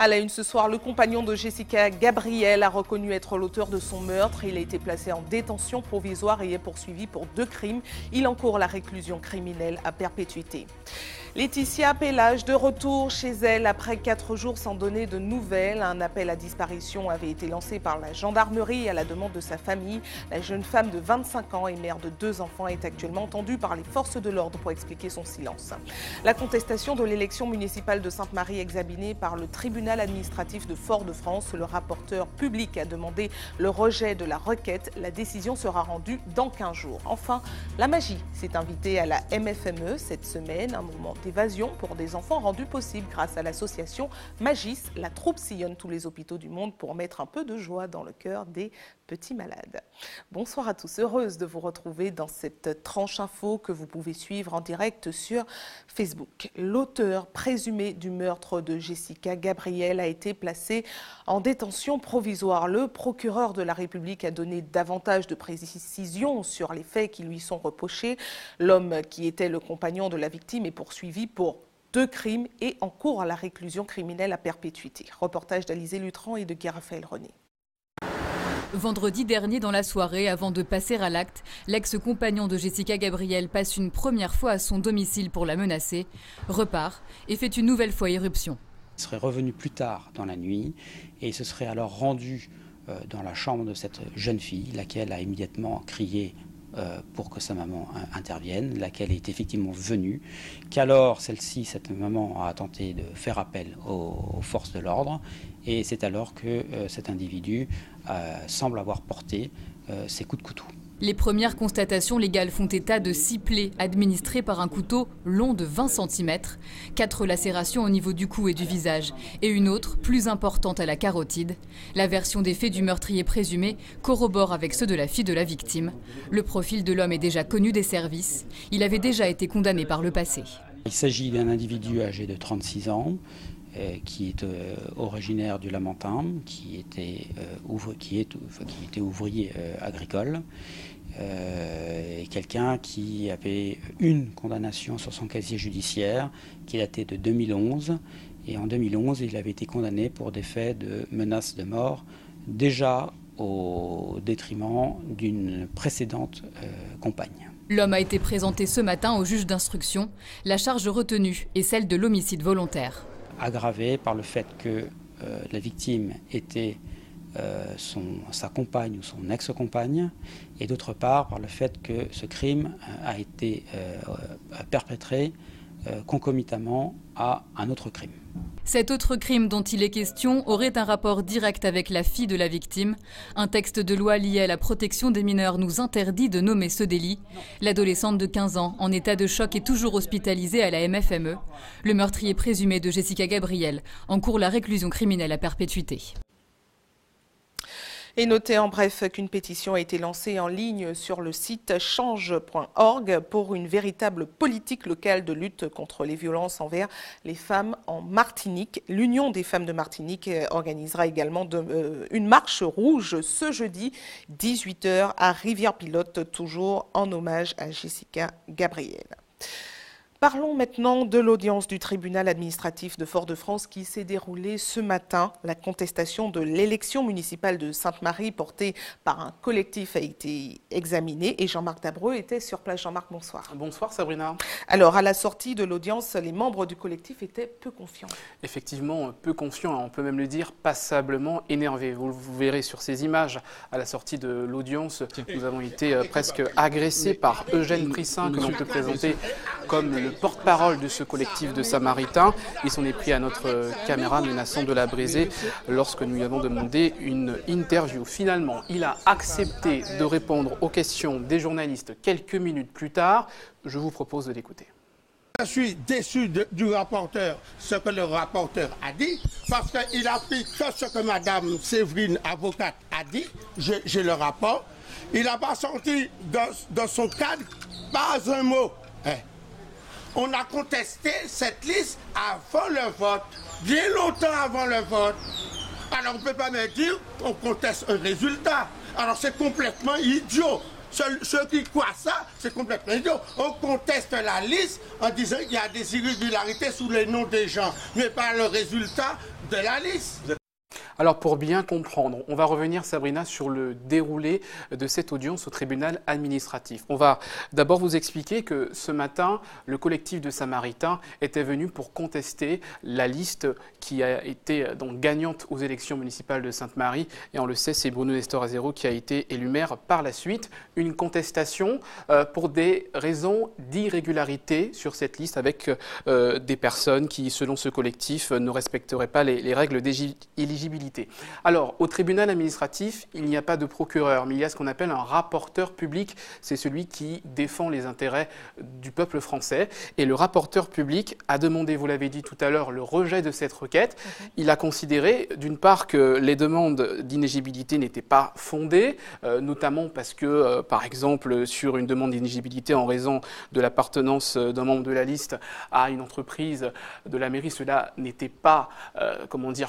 À la une ce soir, le compagnon de Jessica Gabriel a reconnu être l'auteur de son meurtre. Il a été placé en détention provisoire et est poursuivi pour 2 crimes. Il encourt la réclusion criminelle à perpétuité. Laetitia Pellage de retour chez elle après 4 jours sans donner de nouvelles. Un appel à disparition avait été lancé par la gendarmerie à la demande de sa famille. La jeune femme de 25 ans et mère de 2 enfants est actuellement entendue par les forces de l'ordre pour expliquer son silence. La contestation de l'élection municipale de Sainte-Marie examinée par le tribunal administratif de Fort-de-France. Le rapporteur public a demandé le rejet de la requête. La décision sera rendue dans 15 jours. Enfin, la magie s'est invitée à la MFME cette semaine, un moment d'évasion pour des enfants rendus possibles grâce à l'association Magis. La troupe sillonne tous les hôpitaux du monde pour mettre un peu de joie dans le cœur des petits malades. Bonsoir à tous, heureuse de vous retrouver dans cette tranche info que vous pouvez suivre en direct sur Facebook. L'auteur présumé du meurtre de Jessica Gabriel a été placé en détention provisoire. Le procureur de la République a donné davantage de précisions sur les faits qui lui sont reprochés. L'homme qui était le compagnon de la victime est poursuivi pour 2 crimes et encourt la réclusion criminelle à perpétuité. Reportage d'Alizé Lutran et de Guy-Raphaël René. Vendredi dernier dans la soirée, avant de passer à l'acte, l'ex-compagnon de Jessica Gabriel passe une première fois à son domicile pour la menacer, repart et fait une nouvelle fois irruption. Il serait revenu plus tard dans la nuit et il se serait alors rendu dans la chambre de cette jeune fille, laquelle a immédiatement crié pour que sa maman intervienne, laquelle est effectivement venue, qu'alors cette maman a tenté de faire appel aux forces de l'ordre et c'est alors que cet individu semble avoir porté ses coups de couteau. Les premières constatations légales font état de 6 plaies administrées par un couteau long de 20 cm, 4 lacérations au niveau du cou et du visage, et une autre, plus importante à la carotide. La version des faits du meurtrier présumé corrobore avec ceux de la fille de la victime. Le profil de l'homme est déjà connu des services. Il avait déjà été condamné par le passé. Il s'agit d'un individu âgé de 36 ans, qui est originaire du Lamentin, qui était ouvrier agricole, et quelqu'un qui avait une condamnation sur son casier judiciaire qui datait de 2011. Et en 2011, il avait été condamné pour des faits de menace de mort, déjà au détriment d'une précédente compagne. L'homme a été présenté ce matin au juge d'instruction. La charge retenue est celle de l'homicide volontaire. Aggravé par le fait que la victime était sa compagne ou son ex-compagne, et d'autre part par le fait que ce crime a été perpétré concomitamment à un autre crime. Cet autre crime dont il est question aurait un rapport direct avec la fille de la victime. Un texte de loi lié à la protection des mineurs nous interdit de nommer ce délit. L'adolescente de 15 ans, en état de choc, est toujours hospitalisée à la MFME. Le meurtrier présumé de Jessica Gabriel encourt la réclusion criminelle à perpétuité. Et notez en bref qu'une pétition a été lancée en ligne sur le site change.org pour une véritable politique locale de lutte contre les violences envers les femmes en Martinique. L'Union des femmes de Martinique organisera également une marche rouge ce jeudi 18h à Rivière-Pilote, toujours en hommage à Jessica Gabriel. Parlons maintenant de l'audience du tribunal administratif de Fort-de-France qui s'est déroulée ce matin. La contestation de l'élection municipale de Sainte-Marie portée par un collectif a été examinée et Jean-Marc Dabreux était sur place. Jean-Marc, bonsoir. Bonsoir Sabrina. Alors, à la sortie de l'audience, les membres du collectif étaient peu confiants. Effectivement, peu confiants, on peut même le dire passablement énervés. Vous verrez sur ces images à la sortie de l'audience, nous avons été presque agressés par Eugène Prissin, que l'on peut présenter comme le porte-parole de ce collectif de Samaritains. Il s'en est pris à notre caméra menaçant de la briser lorsque nous lui avons demandé une interview. Finalement, il a accepté de répondre aux questions des journalistes quelques minutes plus tard. Je vous propose de l'écouter. Je suis déçu du rapporteur, ce que le rapporteur a dit, parce qu'il a pris que ce que Mme Séverine, avocate, a dit. J'ai le rapport. Il n'a pas sorti dans son cadre pas un mot. On a contesté cette liste avant le vote, bien longtemps avant le vote. Alors on ne peut pas me dire qu'on conteste un résultat. Alors c'est complètement idiot. Ceux qui croient ça, c'est complètement idiot. On conteste la liste en disant qu'il y a des irrégularités sous les noms des gens, mais pas le résultat de la liste. Alors pour bien comprendre, on va revenir, Sabrina, sur le déroulé de cette audience au tribunal administratif. On va d'abord vous expliquer que ce matin, le collectif de Samaritains était venu pour contester la liste qui a été donc gagnante aux élections municipales de Sainte-Marie. Et on le sait, c'est Bruno Nestor-Azero qui a été élu maire par la suite. Une contestation pour des raisons d'irrégularité sur cette liste avec des personnes qui, selon ce collectif, ne respecteraient pas les règles d'éligibilité. Alors, au tribunal administratif, il n'y a pas de procureur, mais il y a ce qu'on appelle un rapporteur public. C'est celui qui défend les intérêts du peuple français. Et le rapporteur public a demandé, vous l'avez dit tout à l'heure, le rejet de cette requête. Il a considéré, d'une part, que les demandes d'inéligibilité n'étaient pas fondées, notamment parce que, par exemple, sur une demande d'inéligibilité en raison de l'appartenance d'un membre de la liste à une entreprise de la mairie, cela n'était pas,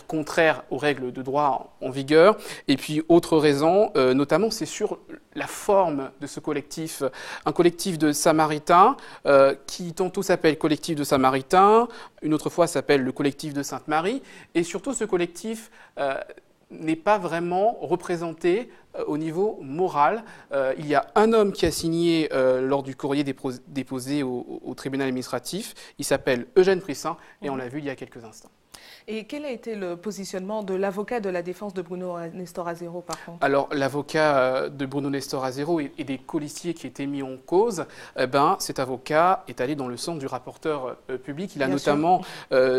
contraire aux règles de droit en vigueur. Et puis, autre raison, notamment, c'est sur la forme de ce collectif. Un collectif de Samaritains qui tantôt s'appelle collectif de Samaritains, une autre fois s'appelle le collectif de Sainte-Marie. Et surtout, ce collectif n'est pas vraiment représenté au niveau moral. Il y a un homme qui a signé lors du courrier déposé au tribunal administratif. Il s'appelle Eugène Prissin et on l'a vu il y a quelques instants. Et quel a été le positionnement de l'avocat de la défense de Bruno Nestor-Azero, par contre? Alors, l'avocat de Bruno Nestor-Azero et des colistiers qui étaient mis en cause, cet avocat est allé dans le sens du rapporteur public. Il a notamment,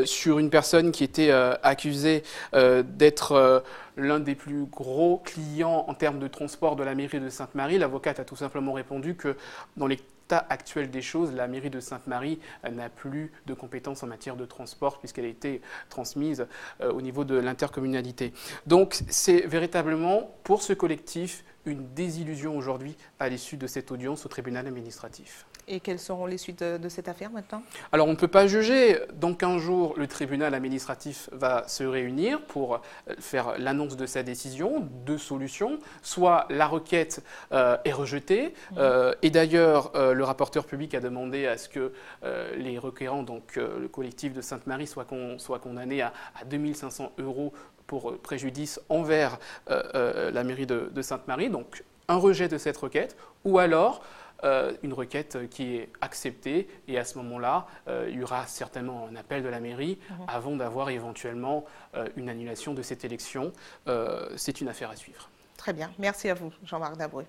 sur une personne qui était accusée d'être l'un des plus gros clients en termes de transport de la mairie de Sainte-Marie, l'avocate a tout simplement répondu que dans les actuelle des choses, la mairie de Sainte-Marie n'a plus de compétences en matière de transport puisqu'elle a été transmise au niveau de l'intercommunalité. Donc c'est véritablement pour ce collectif une désillusion aujourd'hui à l'issue de cette audience au tribunal administratif. Et quelles seront les suites de cette affaire maintenant? Alors on ne peut pas juger. Dans 15 jours, le tribunal administratif va se réunir pour faire l'annonce de sa décision. Deux solutions. Soit la requête est rejetée. Et d'ailleurs, le rapporteur public a demandé à ce que les requérants, donc le collectif de Sainte-Marie, soient condamnés à 2500 € pour préjudice envers la mairie de Sainte-Marie. Donc un rejet de cette requête. Ou alors une requête qui est acceptée et à ce moment-là, il y aura certainement un appel de la mairie avant d'avoir éventuellement une annulation de cette élection. C'est une affaire à suivre. Très bien. Merci à vous, Jean-Marc Dabré.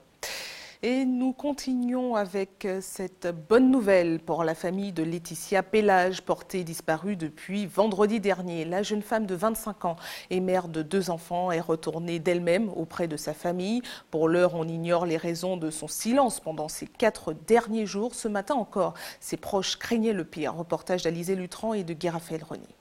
Et nous continuons avec cette bonne nouvelle pour la famille de Laetitia Pélage, portée disparue depuis vendredi dernier. La jeune femme de 25 ans et mère de 2 enfants est retournée d'elle-même auprès de sa famille. Pour l'heure, on ignore les raisons de son silence pendant ces 4 derniers jours. Ce matin encore, ses proches craignaient le pire. Reportage d'Alizé Lutran et de Guy Raphaël Renier.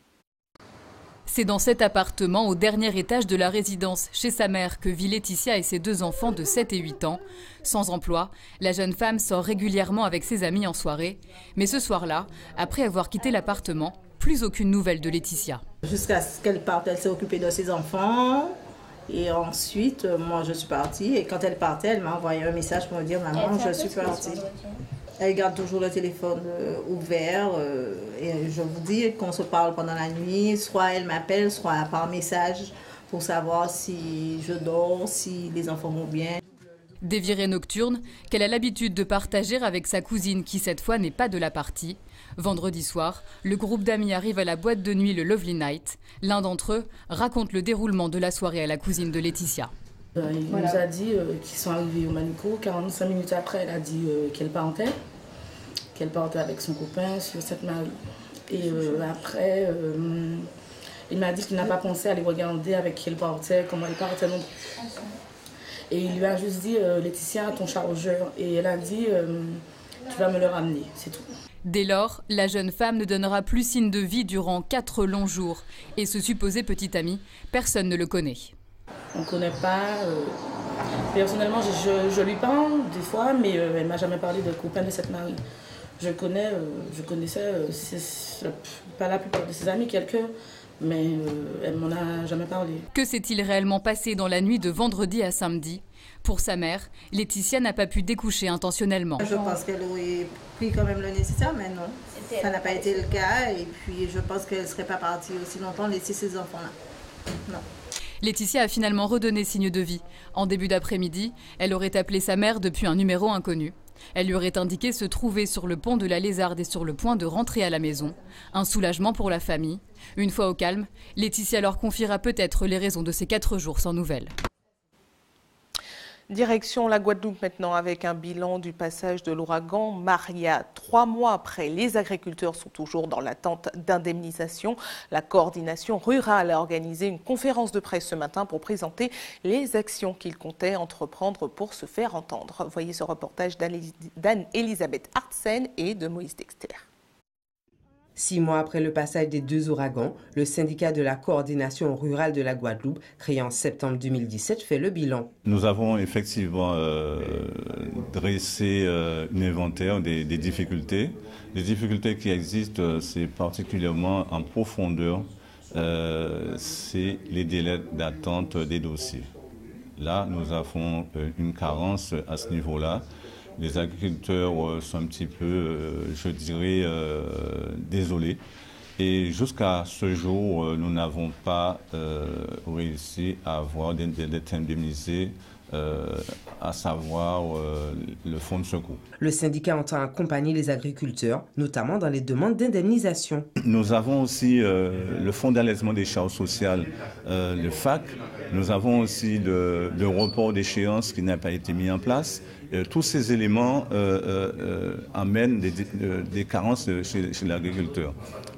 C'est dans cet appartement, au dernier étage de la résidence, chez sa mère, que vit Laetitia et ses 2 enfants de 7 et 8 ans. Sans emploi, la jeune femme sort régulièrement avec ses amis en soirée. Mais ce soir-là, après avoir quitté l'appartement, plus aucune nouvelle de Laetitia. Jusqu'à ce qu'elle parte, elle s'est occupée de ses enfants. Et ensuite, moi, je suis partie. Et quand elle partait, elle m'a envoyé un message pour me dire « Maman, je suis partie ». Elle garde toujours le téléphone ouvert et je vous dis qu'on se parle pendant la nuit. Soit elle m'appelle, soit par message pour savoir si je dors, si les enfants vont bien. Des virées nocturnes qu'elle a l'habitude de partager avec sa cousine qui cette fois n'est pas de la partie. Vendredi soir, le groupe d'amis arrive à la boîte de nuit le Lovely Night. L'un d'entre eux raconte le déroulement de la soirée à la cousine de Laetitia. Il nous a dit qu'ils sont arrivés au Manico. 45 minutes après, elle a dit qu'elle partait avec son copain sur Sainte-Marie. Et après, il m'a dit qu'il n'a pas pensé à aller regarder avec qui elle partait, comment elle partait non plus. Et il lui a juste dit Laetitia, ton chargeur. Et elle a dit tu vas me le ramener, c'est tout. Dès lors, la jeune femme ne donnera plus signe de vie durant 4 longs jours. Et ce supposé petit ami, personne ne le connaît. On ne connaît pas. Personnellement, je lui parle des fois, mais elle ne m'a jamais parlé de copain de Sainte-Marie. Je connaissais pas la plupart de ses amis, quelques, mais elle m'en a jamais parlé. Que s'est-il réellement passé dans la nuit de vendredi à samedi? Pour sa mère, Laetitia n'a pas pu découcher intentionnellement. Je pense qu'elle aurait pris quand même le nécessaire, mais non. Ça n'a pas été le cas et puis je pense qu'elle ne serait pas partie aussi longtemps laisser ses enfants-là. Non. Laetitia a finalement redonné signe de vie. En début d'après-midi, elle aurait appelé sa mère depuis un numéro inconnu. Elle lui aurait indiqué se trouver sur le pont de la Lézarde et sur le point de rentrer à la maison. Un soulagement pour la famille. Une fois au calme, Laetitia leur confiera peut-être les raisons de ces 4 jours sans nouvelles. Direction la Guadeloupe maintenant avec un bilan du passage de l'ouragan Maria. 3 mois après, les agriculteurs sont toujours dans l'attente d'indemnisation. La coordination rurale a organisé une conférence de presse ce matin pour présenter les actions qu'ils comptaient entreprendre pour se faire entendre. Voyez ce reportage d'Anne-Elisabeth Artsen et de Moïse Dexter. 6 mois après le passage des 2 ouragans, le syndicat de la coordination rurale de la Guadeloupe, créé en septembre 2017, fait le bilan. Nous avons effectivement dressé un inventaire des difficultés. Les difficultés qui existent, c'est particulièrement en profondeur, c'est les délais d'attente des dossiers. Là, nous avons une carence à ce niveau-là. Les agriculteurs sont un petit peu, je dirais, désolés. Et jusqu'à ce jour, nous n'avons pas réussi à avoir d'être indemnisés, à savoir le fonds de secours. Le syndicat entend accompagner les agriculteurs, notamment dans les demandes d'indemnisation. Nous avons aussi le fonds d'allègement des charges sociales, le FAC. Nous avons aussi le report d'échéance qui n'a pas été mis en place. Tous ces éléments amènent des carences chez l'agriculteur.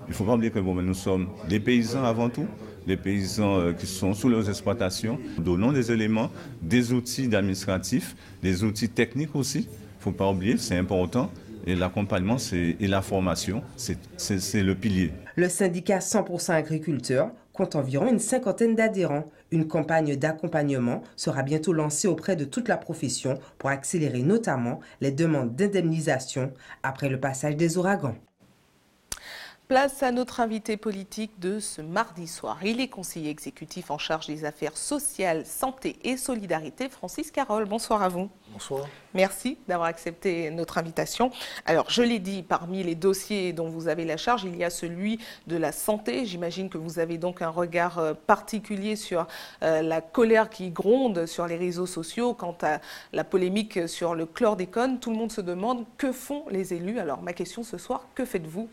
Il ne faut pas oublier que nous sommes des paysans avant tout, des paysans qui sont sous leurs exploitations. Nous donnons des éléments, des outils administratifs, des outils techniques aussi. Il ne faut pas oublier, c'est important. Et l'accompagnement et la formation, c'est le pilier. Le syndicat 100% agriculteurs compte environ une 50aine d'adhérents. Une campagne d'accompagnement sera bientôt lancée auprès de toute la profession pour accélérer notamment les demandes d'indemnisation après le passage des ouragans. Place à notre invité politique de ce mardi soir. Il est conseiller exécutif en charge des affaires sociales, santé et solidarité, Francis Carole. Bonsoir à vous. Bonsoir. Merci d'avoir accepté notre invitation. Alors, je l'ai dit, parmi les dossiers dont vous avez la charge, il y a celui de la santé. J'imagine que vous avez donc un regard particulier sur la colère qui gronde sur les réseaux sociaux quant à la polémique sur le chlordécone. Tout le monde se demande que font les élus. Alors, ma question ce soir, que faites-vous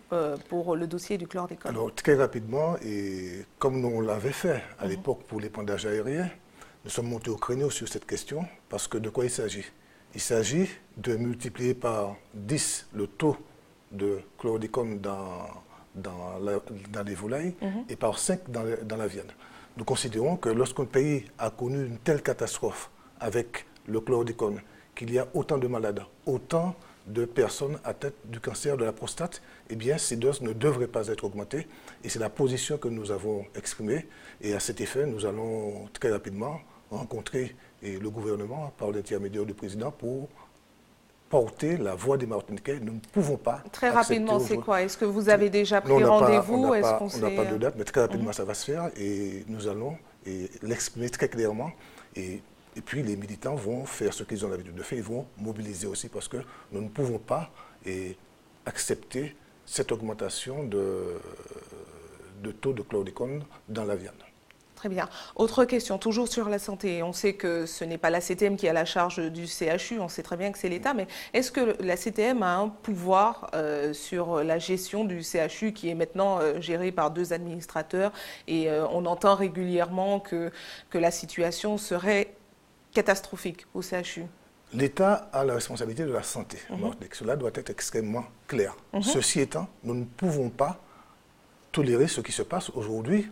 pour le dossier du chlordécone? Alors, très rapidement, et comme nous l'avons fait à l'époque pour l'épandage aérien, nous sommes montés au créneau sur cette question parce que de quoi il s'agit? Il s'agit de multiplier par 10 le taux de chlordécone dans les volailles et par 5 dans la viande. Nous considérons que lorsqu'un pays a connu une telle catastrophe avec le chlordécone, qu'il y a autant de malades, autant de personnes atteintes du cancer de la prostate, eh bien, ces doses ne devraient pas être augmentées. Et c'est la position que nous avons exprimée. Et à cet effet, nous allons très rapidement rencontrer le gouvernement par l'intermédiaire du président pour porter la voix des Martiniquais. Nous ne pouvons pas. Très rapidement, c'est quoi? Est-ce que vous avez déjà pris rendez-vous? On n'a pas de date, mais très rapidement, ça va se faire. Et nous allons l'exprimer très clairement. Et puis, les militants vont faire ce qu'ils ont l'habitude de faire. Ils vont mobiliser aussi parce que nous ne pouvons pas accepter cette augmentation de taux de chlordécone dans la viande. Très bien. Autre question, toujours sur la santé. On sait que ce n'est pas la CTM qui a la charge du CHU, on sait très bien que c'est l'État, mais est-ce que la CTM a un pouvoir sur la gestion du CHU qui est maintenant géré par 2 administrateurs et on entend régulièrement que la situation serait catastrophique au CHU? L'État a la responsabilité de la santé. Cela doit être extrêmement clair. Ceci étant, nous ne pouvons pas tolérer ce qui se passe aujourd'hui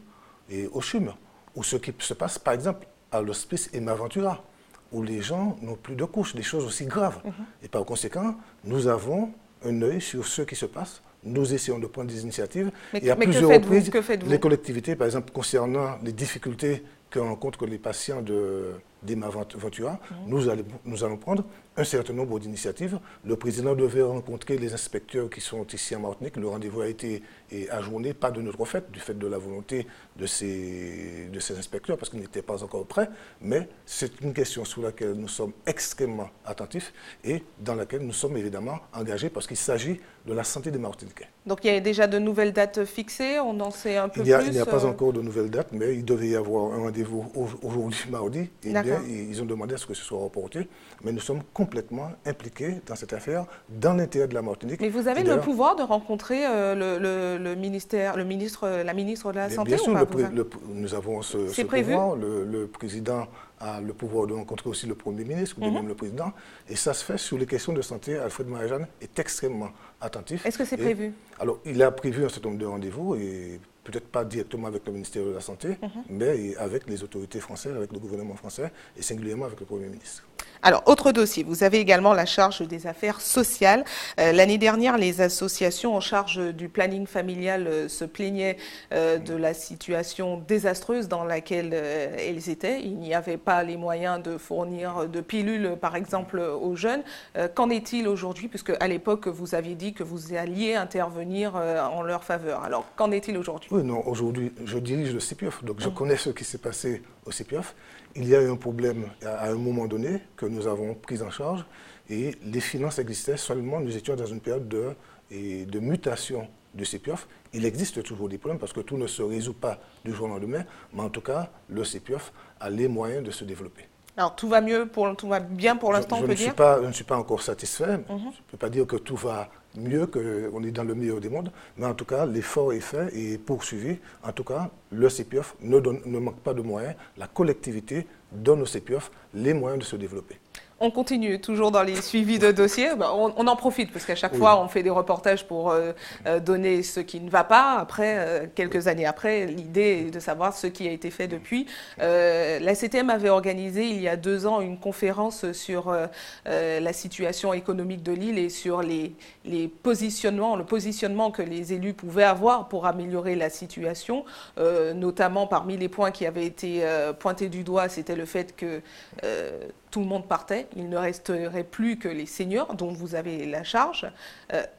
au CHUM, ou ce qui se passe par exemple à l'hospice Emma Ventura, où les gens n'ont plus de couches, des choses aussi graves. Et par conséquent, nous avons un œil sur ce qui se passe. Nous essayons de prendre des initiatives. Et à plusieurs reprises, les collectivités, par exemple, concernant les difficultés que rencontrent les patients d'Emma Ventura, nous allons prendre un certain nombre d'initiatives. Le président devait rencontrer les inspecteurs qui sont ici en Martinique. Le rendez-vous a été ajourné, pas de notre fait, du fait de la volonté de ces inspecteurs, parce qu'ils n'étaient pas encore prêts, mais c'est une question sur laquelle nous sommes extrêmement attentifs et dans laquelle nous sommes évidemment engagés, parce qu'il s'agit de la santé des Martiniquais. Donc il y a déjà de nouvelles dates fixées, on en sait un peu plus? Il n'y a pas encore de nouvelles dates, mais il devait y avoir un rendez-vous aujourd'hui, mardi. Et bien, ils ont demandé à ce que ce soit reporté, mais nous sommes complètement impliqués dans cette affaire, dans l'intérêt de la Martinique. Mais vous avez le pouvoir de rencontrer la ministre de la Santé? Bien sûr, ou pas, nous avons ce pouvoir. Le président a le pouvoir de rencontrer aussi le Premier ministre, ou même le président. Et ça se fait sur les questions de santé. Alfred Marie-Jeanne est extrêmement attentif. Est-ce que c'est prévu? Alors, il a prévu un certain nombre de rendez-vous, et peut-être pas directement avec le ministère de la Santé, mais avec les autorités françaises, avec le gouvernement français, et singulièrement avec le Premier ministre. Alors, autre dossier, vous avez également la charge des affaires sociales. L'année dernière, les associations en charge du planning familial se plaignaient de la situation désastreuse dans laquelle elles étaient. Il n'y avait pas les moyens de fournir de pilules, par exemple, aux jeunes. Qu'en est-il aujourd'hui? Puisque à l'époque, vous aviez dit que vous alliez intervenir en leur faveur. Alors, qu'en est-il aujourd'hui? Oui, non, aujourd'hui, je dirige le CPIOF, donc je connais ce qui s'est passé au CPIOF. Il y a eu un problème à un moment donné que nous avons pris en charge et les finances existaient, seulement nous étions dans une période de mutation du CPIOF. Il existe toujours des problèmes parce que tout ne se résout pas du jour au lendemain, mais en tout cas, le CPIOF a les moyens de se développer. Alors, tout va bien pour l'instant, on peut dire? Je ne suis pas encore satisfait. Je ne peux pas dire que tout va mieux, qu'on est dans le meilleur des mondes. Mais en tout cas, l'effort est fait et poursuivi. En tout cas, le CPIOF ne manque pas de moyens. La collectivité donne au CPIOF les moyens de se développer. On continue toujours dans les suivis de dossiers. On en profite parce qu'à chaque fois, on fait des reportages pour donner ce qui ne va pas. Après, quelques années après, l'idée est de savoir ce qui a été fait depuis. La CTM avait organisé il y a 2 ans une conférence sur la situation économique de l'île et sur le positionnement que les élus pouvaient avoir pour améliorer la situation. Notamment, parmi les points qui avaient été pointés du doigt, c'était le fait que tout le monde partait, il ne resterait plus que les seniors dont vous avez la charge.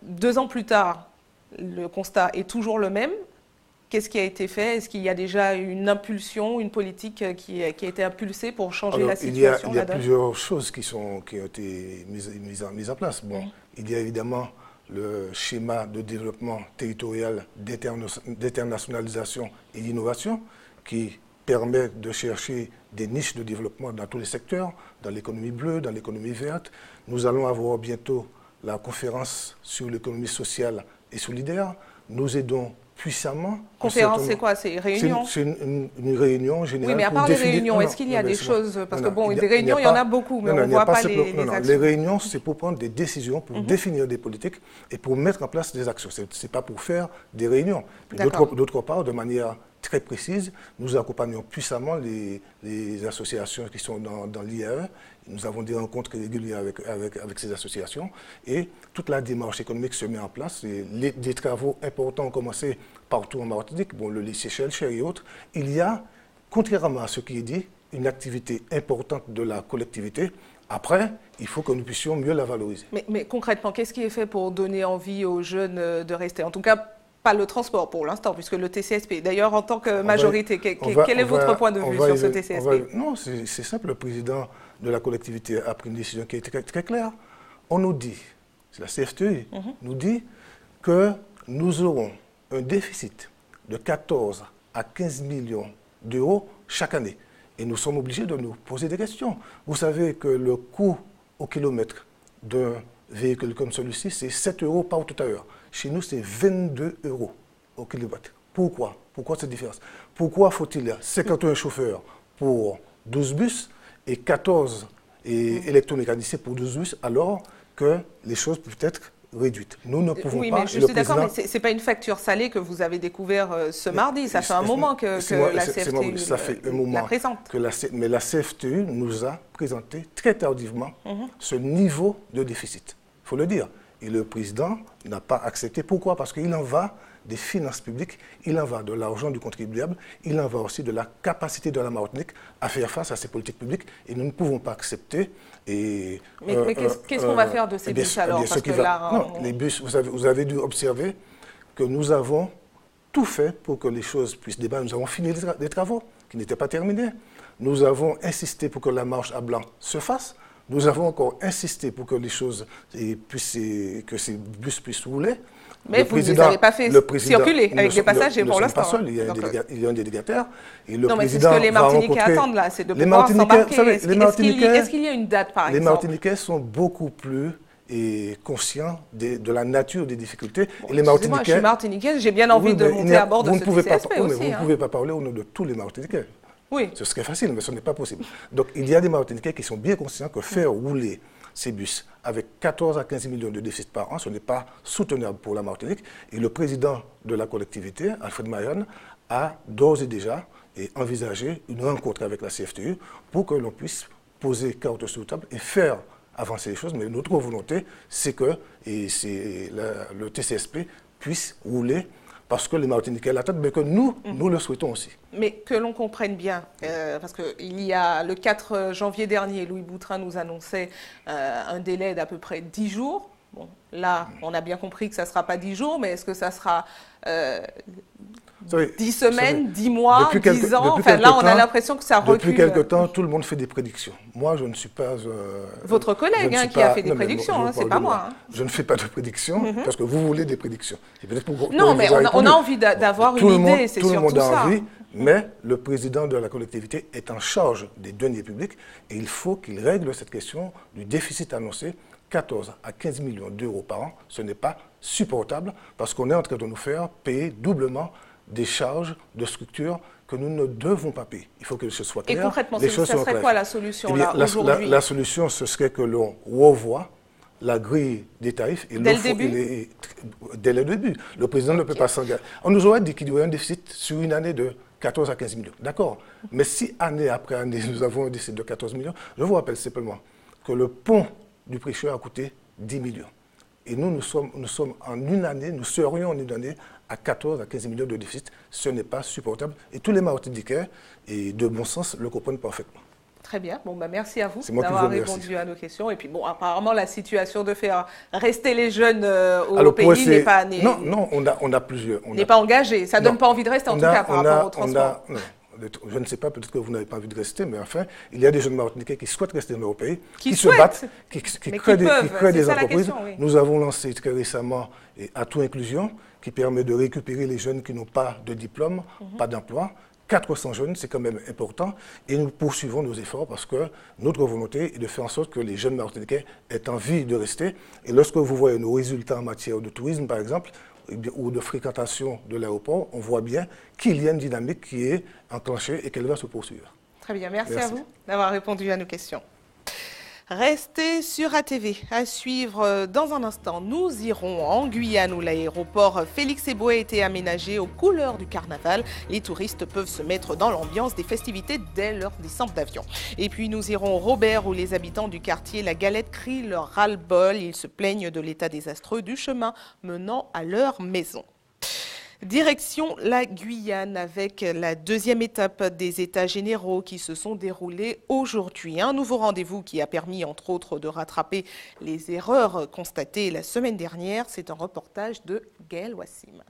2 ans plus tard, le constat est toujours le même. Qu'est-ce qui a été fait? Est-ce qu'il y a déjà une impulsion, une politique qui a été impulsée pour changer la situation? Il y a plusieurs choses qui ont été mises en place. Bon, il y a évidemment le schéma de développement territorial d'internationalisation et d'innovation qui permet de chercher des niches de développement dans tous les secteurs, dans l'économie bleue, dans l'économie verte. Nous allons avoir bientôt la conférence sur l'économie sociale et solidaire. Nous aidons puissamment. Conférence, c'est quoi? C'est réunion? C'est une réunion générale. Oui, mais à part les réunions, est-ce qu'il y a des choses? Parce que bon, des réunions, il y en a beaucoup, mais on ne voit pas les actions. Les réunions, c'est pour prendre des décisions, pour définir des politiques et pour mettre en place des actions. Ce n'est pas pour faire des réunions. D'autre part, de manière très précise, nous accompagnons puissamment les associations qui sont dans l'IAE. Nous avons des rencontres régulières avec ces associations et toute la démarche économique se met en place. Des travaux importants ont commencé partout en Martinique, bon, le lycée Shellcher et autres. Il y a, contrairement à ce qui est dit, une activité importante de la collectivité. Après, il faut que nous puissions mieux la valoriser. Mais concrètement, qu'est-ce qui est fait pour donner envie aux jeunes de rester? En tout cas, pas le transport pour l'instant, puisque le TCSP. D'ailleurs, en tant que majorité, quel est votre point de vue sur ce TCSP? Non, c'est simple. Le président de la collectivité a pris une décision qui est très claire. On nous dit, c'est la CFTI, nous dit que nous aurons un déficit de 14 à 15 millions d'euros chaque année. Et nous sommes obligés de nous poser des questions. Vous savez que le coût au kilomètre d'un véhicule comme celui-ci, c'est 7 euros par tout à l'heure. Chez nous, c'est 22 euros au kilomètre. Pourquoi? Pourquoi cette différence? Pourquoi faut-il 51 chauffeurs pour 12 bus et 14 électromécaniciens pour 12 bus, alors que les choses peuvent être réduites? Nous ne pouvons pas. Oui, mais je suis d'accord, mais ce n'est pas une facture salée que vous avez découvert ce mardi. Ça fait un moment que la CFTU la présente. Mais la CFTU nous a présenté très tardivement ce niveau de déficit. Il faut le dire. Et le président n'a pas accepté. Pourquoi? Parce qu'il en va des finances publiques, il en va de l'argent du contribuable, il en va aussi de la capacité de la Martinique à faire face à ces politiques publiques. Et nous ne pouvons pas accepter. Mais qu'est-ce qu'on va faire de ces bus alors? Les bus, vous avez dû observer que nous avons tout fait pour que les choses puissent débattre. Nous avons fini les travaux qui n'étaient pas terminés. Nous avons insisté pour que la marche à blanc se fasse. Nous avons encore insisté pour que les choses que ces bus puissent rouler. Mais vous ne les avez pas fait circuler avec des passagers pour l'instant. Pas seul, il y a un délégataire. Et le non, mais c'est président ce que les Martiniquais attendent là, c'est de pouvoir s'embarquer. Est-ce qu'il y a une date, par exemple? Les Martiniquais sont beaucoup plus conscients de la nature des difficultés. Bon, et les Martiniquais, je suis martiniquaise, j'ai bien envie de monter à bord de ce TCSP aussi. Vous ne pouvez pas parler au nom de tous les Martiniquais. Oui. Ce serait facile, mais ce n'est pas possible. Donc, il y a des Martiniquais qui sont bien conscients que faire rouler ces bus avec 14 à 15 millions de déficit par an, ce n'est pas soutenable pour la Martinique. Et le président de la collectivité, Alfred Mayan, a d'ores et déjà envisagé une rencontre avec la CFTU pour que l'on puisse poser carte sur table et faire avancer les choses. Mais notre volonté, c'est que le TCSP puisse rouler parce que les Martiniquais l'attendent, mais que nous le souhaitons aussi. Mais que l'on comprenne bien, parce qu'il y a le 4 janvier dernier, Louis Boutrin nous annonçait un délai d'à peu près 10 jours. Bon, là, on a bien compris que ça ne sera pas 10 jours, mais est-ce que ça sera 10 semaines, 10 mois, 10 ans? Enfin, là, on a l'impression que ça recule. Depuis quelque temps, tout le monde fait des prédictions. Moi, je ne suis pas... Votre collègue qui a fait des prédictions, c'est pas moi. Je ne fais pas de prédictions, parce que vous voulez des prédictions. Non, mais on a envie d'avoir une idée, c'est surtout ça. Tout le monde a envie, mais le président de la collectivité est en charge des deniers publics et il faut qu'il règle cette question du déficit annoncé. 14 à 15 millions d'euros par an, ce n'est pas supportable parce qu'on est en train de nous faire payer doublement des charges de structure que nous ne devons pas payer. Il faut que ce soit clair. Et concrètement, ça serait quoi la solution aujourd'hui? La solution, ce serait que l'on revoie la grille des tarifs. Et dès le début? Dès le début. Le président ne peut pas s'engager. On nous aurait dit qu'il y aurait un déficit sur une année de 14 à 15 millions. D'accord. Mais si année après année, nous avons un déficit de 14 millions, je vous rappelle simplement que le pont du Prêcheur a coûté 10 millions. Et nous sommes en une année, nous serions en une année à 14 à 15 millions de déficit. Ce n'est pas supportable. Et tous les Martiniquais, et de bon sens, le comprennent parfaitement. Très bien. Bon, merci à vous d'avoir répondu à nos questions. Et puis, bon, apparemment, la situation de faire rester les jeunes au pays n'est pas... Non, on a plusieurs. N'est pas engagé. Ça ne donne pas envie de rester, en tout cas, par rapport au transport. Je ne sais pas, peut-être que vous n'avez pas envie de rester, mais enfin, il y a des jeunes Martiniquais qui souhaitent rester dans leur pays, qui se battent, qui créent des entreprises. Oui. Nous avons lancé très récemment Atout Inclusion, qui permet de récupérer les jeunes qui n'ont pas de diplôme, pas d'emploi. 400 jeunes, c'est quand même important. Et nous poursuivons nos efforts parce que notre volonté est de faire en sorte que les jeunes Martiniquais aient envie de rester. Et lorsque vous voyez nos résultats en matière de tourisme, par exemple, ou de fréquentation de l'aéroport, on voit bien qu'il y a une dynamique qui est enclenchée et qu'elle va se poursuivre. Très bien, merci à vous d'avoir répondu à nos questions. Restez sur ATV. À suivre dans un instant, nous irons en Guyane où l'aéroport Félix-Éboué a été aménagé aux couleurs du carnaval. Les touristes peuvent se mettre dans l'ambiance des festivités dès leur descente d'avion. Et puis nous irons au Robert où les habitants du quartier La Galette crient leur ras-le-bol. Ils se plaignent de l'état désastreux du chemin menant à leur maison. Direction la Guyane avec la deuxième étape des États généraux qui se sont déroulés aujourd'hui. Un nouveau rendez-vous qui a permis entre autres de rattraper les erreurs constatées la semaine dernière. C'est un reportage de Gaël Wassim.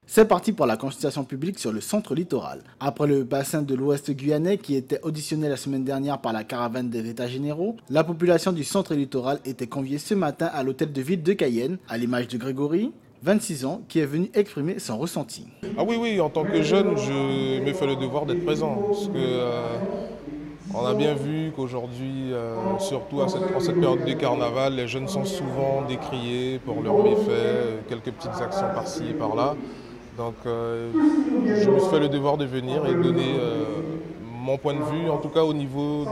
C'est parti pour la consultation publique sur le centre littoral. Après le bassin de l'Ouest guyanais qui était auditionné la semaine dernière par la caravane des États généraux, la population du centre littoral était conviée ce matin à l'hôtel de ville de Cayenne, à l'image de Grégory, 26 ans, qui est venu exprimer son ressenti. Ah oui, en tant que jeune, je me fais le devoir d'être présent. Parce que on a bien vu qu'aujourd'hui, surtout en cette période de carnaval, les jeunes sont souvent décriés pour leurs méfaits, quelques petites actions par-ci et par-là. Donc je me suis fait le devoir de venir et de donner mon point de vue, en tout cas au niveau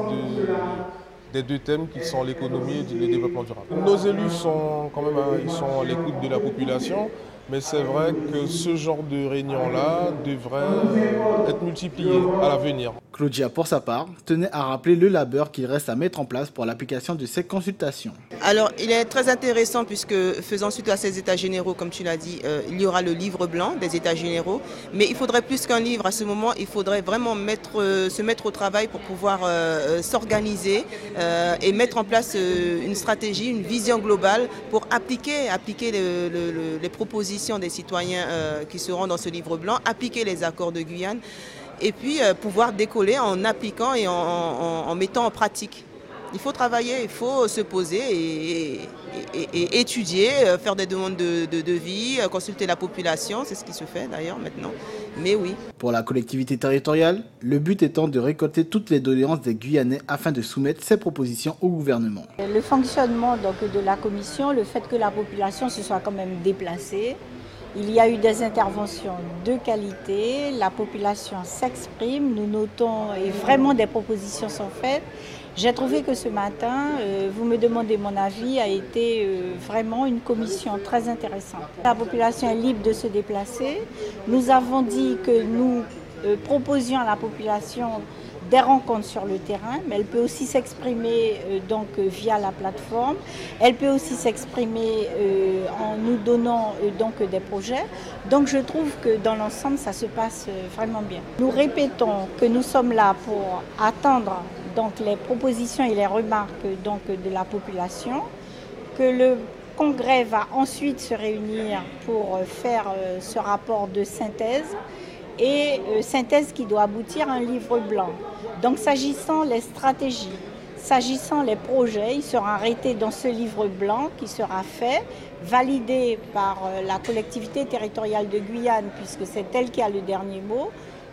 des deux thèmes qui sont l'économie et le développement durable. Nos élus sont quand même ils sont à l'écoute de la population, mais c'est vrai que ce genre de réunion-là devrait être multiplié à l'avenir. Claudia, pour sa part, tenait à rappeler le labeur qu'il reste à mettre en place pour l'application de ces consultations. Alors, il est très intéressant puisque, faisant suite à ces états généraux, comme tu l'as dit, il y aura le livre blanc des états généraux. Mais il faudrait plus qu'un livre à ce moment, il faudrait vraiment se mettre au travail pour pouvoir s'organiser et mettre en place une stratégie, une vision globale pour appliquer les propositions des citoyens qui seront dans ce livre blanc, appliquer les accords de Guyane. Et puis pouvoir décoller en appliquant et en mettant en pratique. Il faut travailler, il faut se poser et étudier, faire des demandes de devis, consulter la population, c'est ce qui se fait d'ailleurs maintenant. Mais oui. Pour la collectivité territoriale, le but étant de récolter toutes les doléances des Guyanais afin de soumettre ces propositions au gouvernement. Le fonctionnement donc, de la commission, le fait que la population se soit quand même déplacée, il y a eu des interventions de qualité, la population s'exprime, nous notons et vraiment des propositions sont faites. J'ai trouvé que ce matin, vous me demandez mon avis, a été vraiment une commission très intéressante. La population est libre de se déplacer. Nous avons dit que nous proposions à la population des rencontres sur le terrain, mais elle peut aussi s'exprimer via la plateforme. Elle peut aussi s'exprimer en nous donnant des projets. Donc je trouve que dans l'ensemble, ça se passe vraiment bien. Nous répétons que nous sommes là pour attendre les propositions et les remarques de la population, que le Congrès va ensuite se réunir pour faire ce rapport de synthèse et synthèse qui doit aboutir à un livre blanc. Donc s'agissant les stratégies, s'agissant les projets, il sera arrêté dans ce livre blanc qui sera fait, validé par la collectivité territoriale de Guyane puisque c'est elle qui a le dernier mot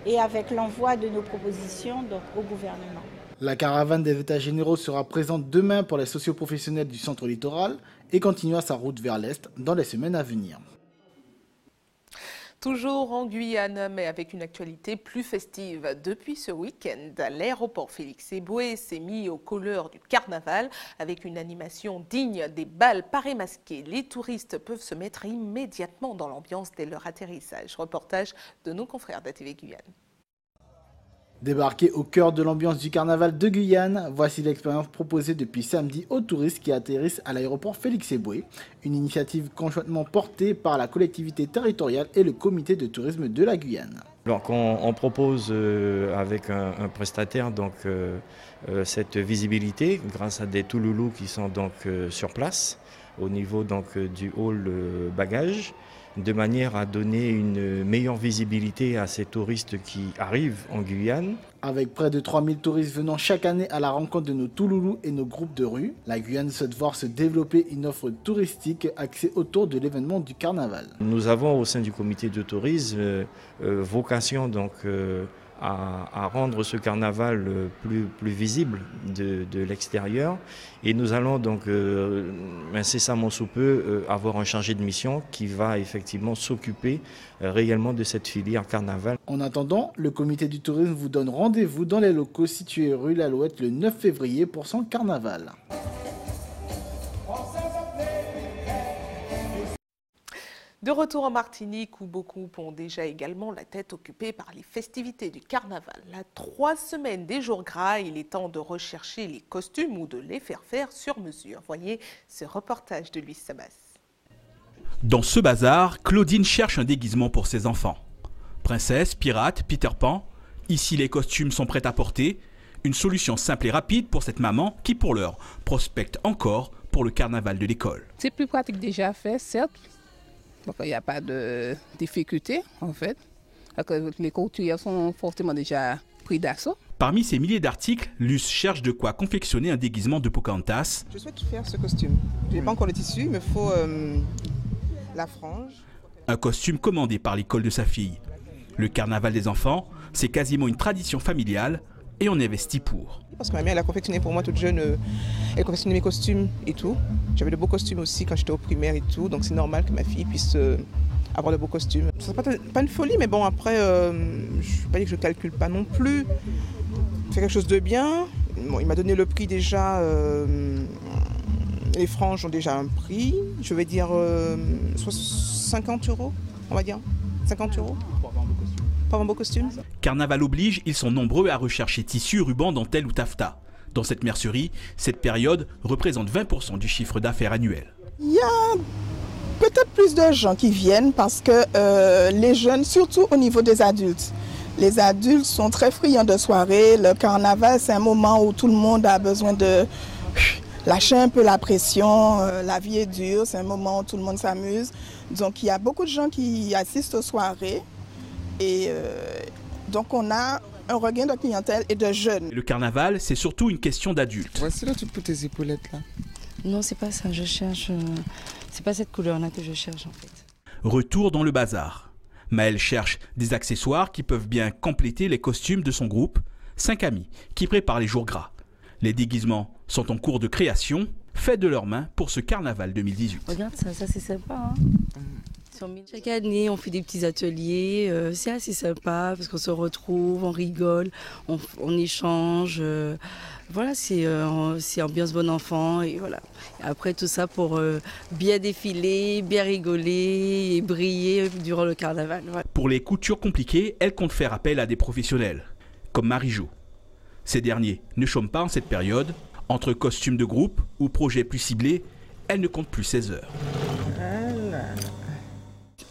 et avec l'envoi de nos propositions au gouvernement. La caravane des États généraux sera présente demain pour les socioprofessionnels du centre littoral et continuera sa route vers l'Est dans les semaines à venir. Toujours en Guyane, mais avec une actualité plus festive. Depuis ce week-end, l'aéroport Félix-Éboué s'est mis aux couleurs du carnaval avec une animation digne des bals parés masqués. Les touristes peuvent se mettre immédiatement dans l'ambiance dès leur atterrissage. Reportage de nos confrères d'ATV Guyane. Débarqué au cœur de l'ambiance du carnaval de Guyane, voici l'expérience proposée depuis samedi aux touristes qui atterrissent à l'aéroport Félix-Éboué, une initiative conjointement portée par la collectivité territoriale et le comité de tourisme de la Guyane. Donc on propose avec un prestataire cette visibilité grâce à des touloulous qui sont sur place au niveau du hall bagage, de manière à donner une meilleure visibilité à ces touristes qui arrivent en Guyane. Avec près de 3000 touristes venant chaque année à la rencontre de nos touloulous et nos groupes de rue, la Guyane souhaite voir se développer une offre touristique axée autour de l'événement du carnaval. Nous avons au sein du comité de tourisme vocation à rendre ce carnaval plus visible de l'extérieur. Et nous allons incessamment sous peu avoir un chargé de mission qui va effectivement s'occuper réellement de cette filière carnaval. En attendant, le comité du tourisme vous donne rendez-vous dans les locaux situés rue l'Alouette le 9 février pour son carnaval. De retour en Martinique où beaucoup ont déjà également la tête occupée par les festivités du carnaval. À 3 semaines des jours gras, il est temps de rechercher les costumes ou de les faire sur mesure. Voyez ce reportage de Luis Sabas. Dans ce bazar, Claudine cherche un déguisement pour ses enfants. Princesse, pirate, Peter Pan, ici les costumes sont prêts à porter. Une solution simple et rapide pour cette maman qui pour l'heure prospecte encore pour le carnaval de l'école. C'est plus pratique déjà fait, certes. Donc, il n'y a pas de difficulté en fait. Les couturiers sont fortement déjà pris d'assaut. Parmi ces milliers d'articles, Luce cherche de quoi confectionner un déguisement de Pocahontas. Je souhaite faire ce costume. Je n'ai pas encore le tissu, il me faut la frange. Un costume commandé par l'école de sa fille. Le carnaval des enfants, c'est quasiment une tradition familiale et on investit pour. Parce que ma mère, elle a confectionné pour moi toute jeune, elle confectionnait mes costumes et tout. J'avais de beaux costumes aussi quand j'étais au primaire et tout, donc c'est normal que ma fille puisse avoir de beaux costumes. Ce ne sera pas une folie, mais bon après, je ne vais pas dire que je ne calcule pas non plus. Faire quelque chose de bien. Bon, il m'a donné le prix déjà, les franges ont déjà un prix, je vais dire 50 €, on va dire, 50 €. un beau costume. Carnaval oblige, ils sont nombreux à rechercher tissus, rubans, dentelle ou taffetas. Dans cette mercerie, cette période représente 20% du chiffre d'affaires annuel. Il y a peut-être plus de gens qui viennent parce que les jeunes, surtout au niveau des adultes, les adultes sont très friands de soirée. Le carnaval, c'est un moment où tout le monde a besoin de lâcher un peu la pression. La vie est dure, c'est un moment où tout le monde s'amuse. Donc il y a beaucoup de gens qui assistent aux soirées et donc on a un regain de clientèle et de jeunes. Le carnaval, c'est surtout une question d'adultes. Voici là toutes tes épaulettes là. Non, c'est pas ça, je cherche. C'est pas cette couleur-là que je cherche en fait. Retour dans le bazar. Maëlle cherche des accessoires qui peuvent bien compléter les costumes de son groupe, 5 amis qui préparent les jours gras. Les déguisements sont en cours de création, faits de leurs mains pour ce carnaval 2018. Regarde ça, ça c'est sympa. Hein. Chaque année, on fait des petits ateliers, c'est assez sympa parce qu'on se retrouve, on rigole, on échange. Voilà, c'est ambiance bon enfant et voilà. Et après tout ça pour bien défiler, bien rigoler et briller durant le carnaval. Voilà. Pour les coutures compliquées, elle compte faire appel à des professionnels, comme Marie-Jo. Ces derniers ne chôment pas en cette période. Entre costumes de groupe ou projets plus ciblés, elle ne compte plus 16 heures.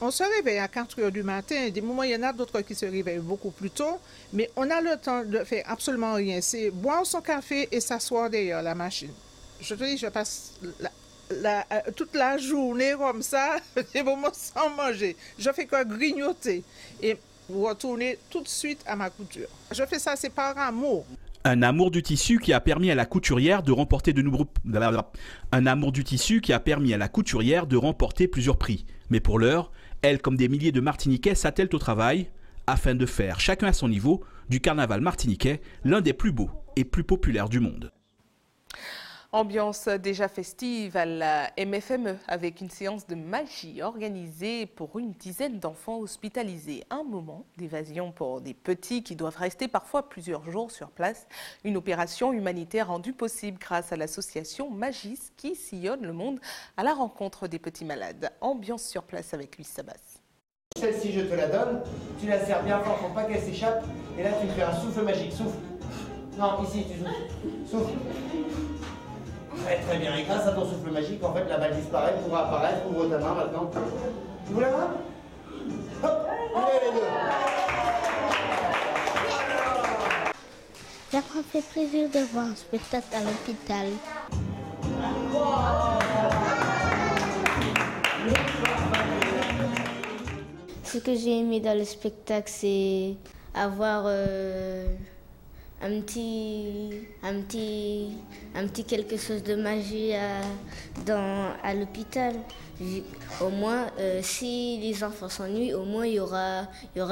On se réveille à 4 heures du matin. Des moments, il y en a d'autres qui se réveillent beaucoup plus tôt. Mais on a le temps de faire absolument rien. C'est boire son café et s'asseoir derrière la machine. Je te dis, je passe toute la journée comme ça, des moments sans manger. Je fais que grignoter et retourner tout de suite à ma couture. Je fais ça, c'est par amour. Un amour du tissu qui a permis à la couturière de remporter plusieurs prix. Mais pour l'heure, elle, comme des milliers de Martiniquais, s'attellent au travail afin de faire, chacun à son niveau, du carnaval martiniquais l'un des plus beaux et plus populaires du monde. Ambiance déjà festive à la MFME avec une séance de magie organisée pour une dizaine d'enfants hospitalisés. Un moment d'évasion pour des petits qui doivent rester parfois plusieurs jours sur place. Une opération humanitaire rendue possible grâce à l'association Magis qui sillonne le monde à la rencontre des petits malades. Ambiance sur place avec Luis Sabas. Celle-ci, je te la donne, tu la serres bien fort pour pas qu'elle s'échappe. Et là, tu me fais un souffle magique. Souffle. Non, ici, tu souffles. Souffle. Très très bien, et grâce à ton souffle magique, en fait, la balle disparaît, pourra apparaître, ouvre ta main maintenant. Tu ouvres la main? Hop, ouvrez les deux. Ça m'a fait plaisir de voir un spectacle à l'hôpital. Ce que j'ai aimé dans le spectacle, c'est avoir un petit quelque chose de magie à l'hôpital. Au moins, si les enfants s'ennuient, au moins il y aura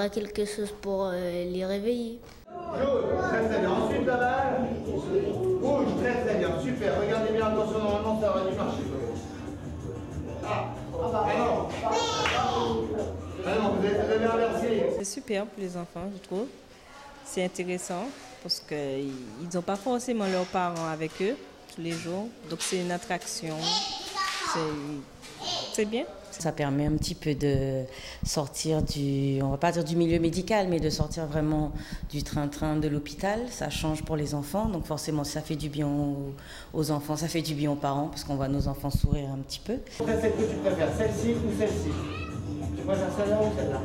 quelque chose pour les réveiller. Jaune, très très bien. Ensuite la balle. Rouge, très très bien. Super. Regardez bien, attention, normalement ça aurait dû marcher. Ah non. Ah non, vous avez inversé. C'est super pour les enfants, je trouve. C'est intéressant parce qu'ils n'ont pas forcément leurs parents avec eux tous les jours. Donc c'est une attraction. C'est bien. Ça permet un petit peu de sortir on va pas dire du milieu médical, mais de sortir vraiment du train-train de l'hôpital. Ça change pour les enfants, donc forcément ça fait du bien aux enfants, ça fait du bien aux parents, parce qu'on voit nos enfants sourire un petit peu. Celle que tu préfères, celle-ci ou celle-ci? Tu préfères celle-là ou celle-là?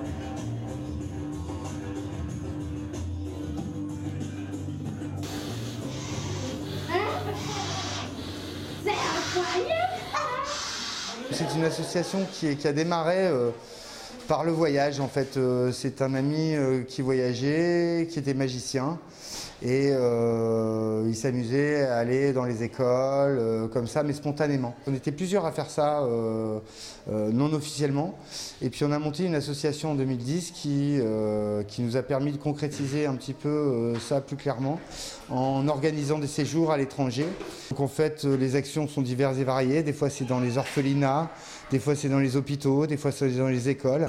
C'est incroyable! C'est une association qui a démarré par le voyage. En fait, c'est un ami qui voyageait, qui était magicien. Et il s'amusait à aller dans les écoles, comme ça, mais spontanément. On était plusieurs à faire ça non officiellement. Et puis on a monté une association en 2010 qui nous a permis de concrétiser un petit peu ça plus clairement en organisant des séjours à l'étranger. Donc en fait, les actions sont diverses et variées. Des fois c'est dans les orphelinats, des fois c'est dans les hôpitaux, des fois c'est dans les écoles.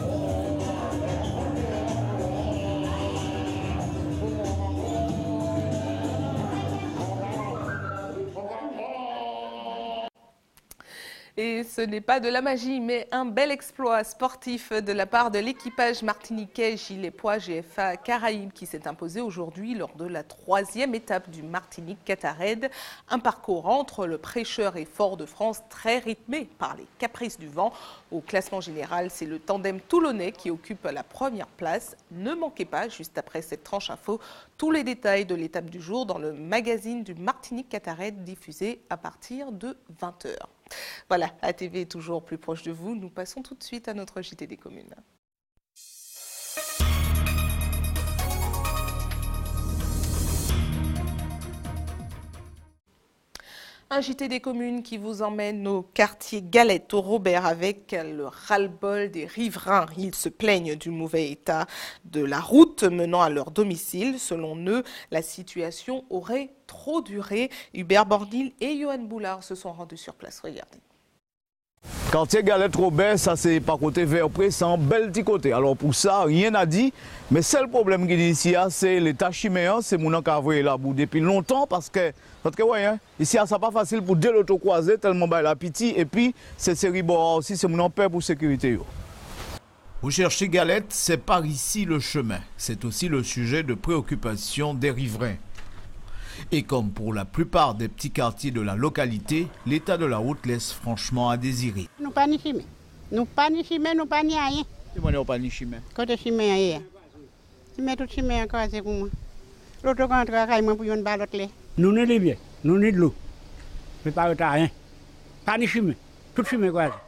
Et ce n'est pas de la magie, mais un bel exploit sportif de la part de l'équipage martiniquais Gilet Poids GFA Caraïbes qui s'est imposé aujourd'hui lors de la 3e étape du Martinique-Catared. Un parcours entre le Prêcheur et Fort-de-France très rythmé par les caprices du vent. Au classement général, c'est le tandem toulonnais qui occupe la première place. Ne manquez pas, juste après cette tranche info, tous les détails de l'étape du jour dans le magazine du Martinique-Catared diffusé à partir de 20h. Voilà, ATV est toujours plus proche de vous. Nous passons tout de suite à notre JT des communes. Un JT des communes qui vous emmène au quartier Galette, au Robert, avec le ras-le-bol des riverains. Ils se plaignent du mauvais état de la route menant à leur domicile. Selon eux, la situation aurait trop duré. Hubert Bordil et Johan Boulard se sont rendus sur place. Regardez. Quartier Galette Robert, ça c'est par côté Verpré, c'est un bel petit côté. Alors pour ça, rien à dire. Mais seul problème qu'il y a ici, c'est l'état chiméen, c'est mon qui a envoyé la boue depuis longtemps parce que ouais, hein, ici, c'est pas facile pour deux l'auto croiser tellement bah, la pitié. Et puis, c'est Ribora aussi, c'est mon père pour sécurité. Vous cherchez Galette, c'est par ici le chemin. C'est aussi le sujet de préoccupation des riverains. Et comme pour la plupart des petits quartiers de la localité, l'état de la route laisse franchement à désirer. Nous pas ni chemin. Nous pas ni chemin, nous pas ni rien. Nous pas ni chemin. Côté chemin hier. Chemin tout chemin encore c'est pour moi. L'autre quand travaille moi pour une balotte là. Nous ne les bien, nous ne de l'eau. Mais pas de rien. Pas ni chemin. Tout chemin quoi.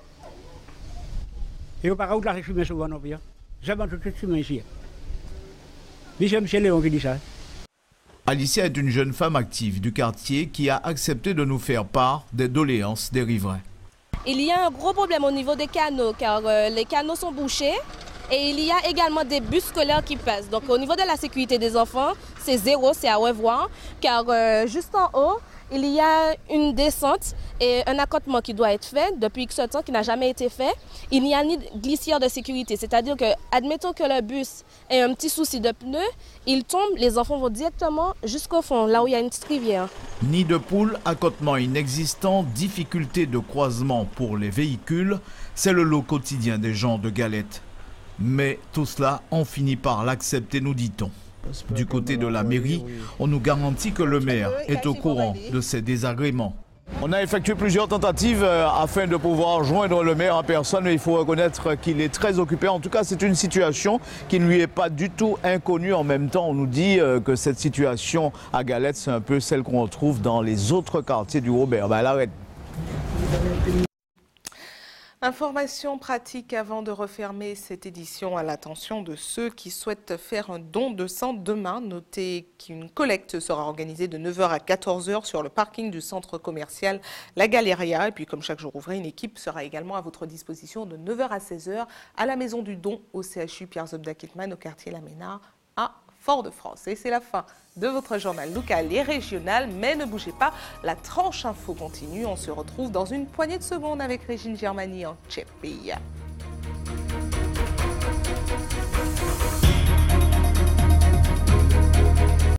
Et au pas route là chemin souvent non plus. J'avance tout chemin ici. C'est M. Léon qui dit ça. Alicia est une jeune femme active du quartier qui a accepté de nous faire part des doléances des riverains. Il y a un gros problème au niveau des canaux car les canaux sont bouchés et il y a également des bus scolaires qui passent. Donc au niveau de la sécurité des enfants, c'est zéro, c'est à revoir car juste en haut, il y a une descente et un accotement qui doit être fait depuis X temps qui n'a jamais été fait. Il n'y a ni glissière de sécurité, c'est-à-dire que, admettons que le bus ait un petit souci de pneu, il tombe, les enfants vont directement jusqu'au fond, là où il y a une petite rivière. Nid de poule, accotement inexistant, difficulté de croisement pour les véhicules, c'est le lot quotidien des gens de Galette. Mais tout cela, on finit par l'accepter, nous dit-on. Du côté de la mairie, on nous garantit que le maire est au courant de ces désagréments. On a effectué plusieurs tentatives afin de pouvoir joindre le maire en personne, mais il faut reconnaître qu'il est très occupé. En tout cas, c'est une situation qui ne lui est pas du tout inconnue. En même temps, on nous dit que cette situation à Galette, c'est un peu celle qu'on retrouve dans les autres quartiers du Robert. Ben, elle arrête. Information pratique avant de refermer cette édition à l'attention de ceux qui souhaitent faire un don de sang demain. Notez qu'une collecte sera organisée de 9h à 14h sur le parking du centre commercial La Galeria. Et puis comme chaque jour ouvré, une équipe sera également à votre disposition de 9h à 16h à la maison du don au CHU Pierre Zobda Kittmann au quartier La Ménard à Fort-de-France. Et c'est la fin de votre journal local et régional, mais ne bougez pas, la tranche info continue. On se retrouve dans une poignée de secondes avec Régine Germani en Tchèque.